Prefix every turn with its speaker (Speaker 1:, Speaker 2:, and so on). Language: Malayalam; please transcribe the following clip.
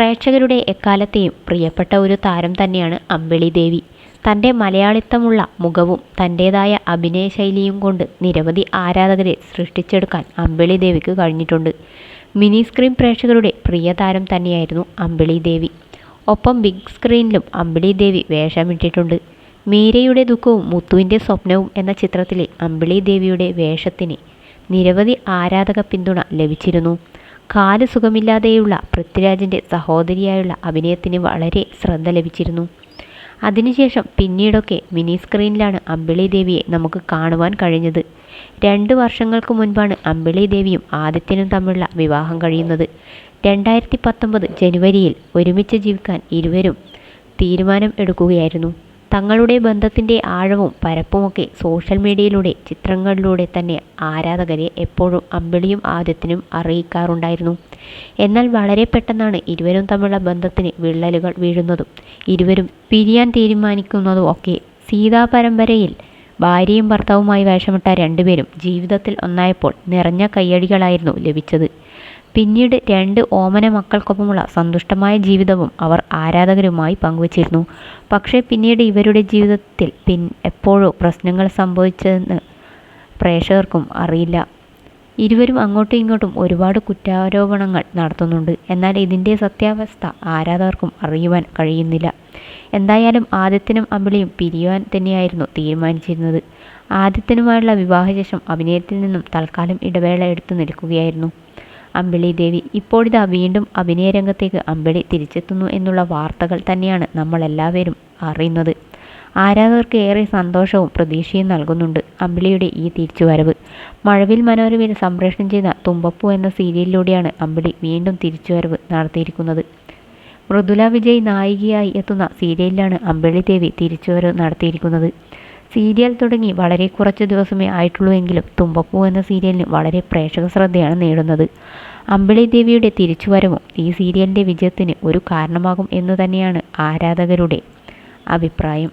Speaker 1: പ്രേക്ഷകരുടെ എക്കാലത്തെയും പ്രിയപ്പെട്ട ഒരു താരം തന്നെയാണ് അമ്പിളി ദേവി. തൻ്റെ മലയാളിത്തമുള്ള മുഖവും തൻ്റേതായ അഭിനയ ശൈലിയും കൊണ്ട് നിരവധി ആരാധകരെ സൃഷ്ടിച്ചെടുക്കാൻ അമ്പിളി ദേവിക്ക് കഴിഞ്ഞിട്ടുണ്ട്. മിനി സ്ക്രീൻ പ്രേക്ഷകരുടെ പ്രിയ താരം തന്നെയായിരുന്നു അമ്പിളി ദേവി. ഒപ്പം ബിഗ് സ്ക്രീനിലും അമ്പിളി ദേവി വേഷമിട്ടിട്ടുണ്ട്. മീരയുടെ ദുഃഖവും മുത്തുവിൻ്റെ സ്വപ്നവും എന്ന ചിത്രത്തിലെ അമ്പിളി ദേവിയുടെ വേഷത്തിന് നിരവധി ആരാധക പിന്തുണ ലഭിച്ചിരുന്നു. കാല് സുഖമില്ലാതെയുള്ള പൃഥ്വിരാജിൻ്റെ സഹോദരിയായുള്ള അഭിനയത്തിന് വളരെ ശ്രദ്ധ ലഭിച്ചിരുന്നു. അതിനുശേഷം പിന്നീടൊക്കെ മിനി സ്ക്രീനിലാണ് അമ്പിളി ദേവിയെ നമുക്ക് കാണുവാൻ കഴിഞ്ഞത്. 2 വർഷങ്ങൾക്ക് മുൻപാണ് അമ്പിളി ദേവിയും ആദിത്യനും തമ്മിലുള്ള വിവാഹം കഴിയുന്നത്. 2019 ജനുവരിയിൽ ഒരുമിച്ച് ജീവിക്കാൻ ഇരുവരും തീരുമാനം എടുക്കുകയായിരുന്നു. തങ്ങളുടെ ബന്ധത്തിൻ്റെ ആഴവും പരപ്പുമൊക്കെ സോഷ്യൽ മീഡിയയിലൂടെ ചിത്രങ്ങളിലൂടെ തന്നെ ആരാധകരെ എപ്പോഴും അമ്പിളിയും ആദിത്യനും അറിയിക്കാറുണ്ടായിരുന്നു. എന്നാൽ വളരെ പെട്ടെന്നാണ് ഇരുവരും തമ്മിലുള്ള ബന്ധത്തിന് വിള്ളലുകൾ വീഴുന്നതും ഇരുവരും പിരിയാൻ തീരുമാനിക്കുന്നതും ഒക്കെ. സീതാ പരമ്പരയിൽ ഭാര്യയും ഭർത്താവുമായി വേഷമിട്ട രണ്ടുപേരും ജീവിതത്തിൽ ഒന്നായപ്പോൾ നിറഞ്ഞ കയ്യടികളായിരുന്നു ലഭിച്ചത്. പിന്നീട് 2 ഓമന മക്കൾക്കൊപ്പമുള്ള സന്തുഷ്ടമായ ജീവിതവും അവർ ആരാധകരുമായി പങ്കുവച്ചിരുന്നു. പക്ഷേ പിന്നീട് ഇവരുടെ ജീവിതത്തിൽ എപ്പോഴോ പ്രശ്നങ്ങൾ സംഭവിച്ചതെന്ന് പ്രേക്ഷകർക്കും അറിയില്ല. ഇരുവരും അങ്ങോട്ടും ഇങ്ങോട്ടും ഒരുപാട് കുറ്റാരോപണങ്ങൾ നടത്തുന്നുണ്ട്. എന്നാൽ ഇതിൻ്റെ സത്യാവസ്ഥ ആരാധകർക്കും അറിയുവാൻ കഴിയുന്നില്ല. എന്തായാലും ആദിത്യനും അമ്പിളിയും പിരിയുവാൻ തന്നെയായിരുന്നു തീരുമാനിച്ചിരുന്നത്. ആദിത്യനുമായുള്ള വിവാഹശേഷം അഭിനയത്തിൽ നിന്നും തൽക്കാലം ഇടവേള എടുത്തു നിൽക്കുകയായിരുന്നു അമ്പിളി ദേവി. ഇപ്പോഴിതാ വീണ്ടും അഭിനയ രംഗത്തേക്ക് അമ്പിളി തിരിച്ചെത്തുന്നു എന്നുള്ള വാർത്തകൾ തന്നെയാണ് നമ്മളെല്ലാവരും അറിയുന്നത്. ആരാധകർക്ക് ഏറെ സന്തോഷവും പ്രതീക്ഷയും നൽകുന്നുണ്ട് അമ്പിളിയുടെ ഈ തിരിച്ചുവരവ്. മഴവിൽ മനോരമയിൽ സംപ്രേഷണം ചെയ്ത തുമ്പപ്പൂ എന്ന സീരിയലിലൂടെയാണ് അമ്പിളി വീണ്ടും തിരിച്ചുവരവ് നടത്തിയിരിക്കുന്നത്. മൃദുല വിജയ് നായികയായി എത്തുന്ന സീരിയലിലാണ് അമ്പിളി ദേവി തിരിച്ചുവരവ് നടത്തിയിരിക്കുന്നത്. സീരിയൽ തുടങ്ങി വളരെ കുറച്ച് ദിവസമേ ആയിട്ടുള്ളൂ എങ്കിലും തുമ്പപ്പൂ എന്ന സീരിയലിന് വളരെ പ്രേക്ഷക ശ്രദ്ധയാണ് നേടുന്നത്. അമ്പിളി ദേവിയുടെ തിരിച്ചുവരവും ഈ സീരിയലിൻ്റെ വിജയത്തിന് ഒരു കാരണമാകും എന്ന് തന്നെയാണ് ആരാധകരുടെ അഭിപ്രായം.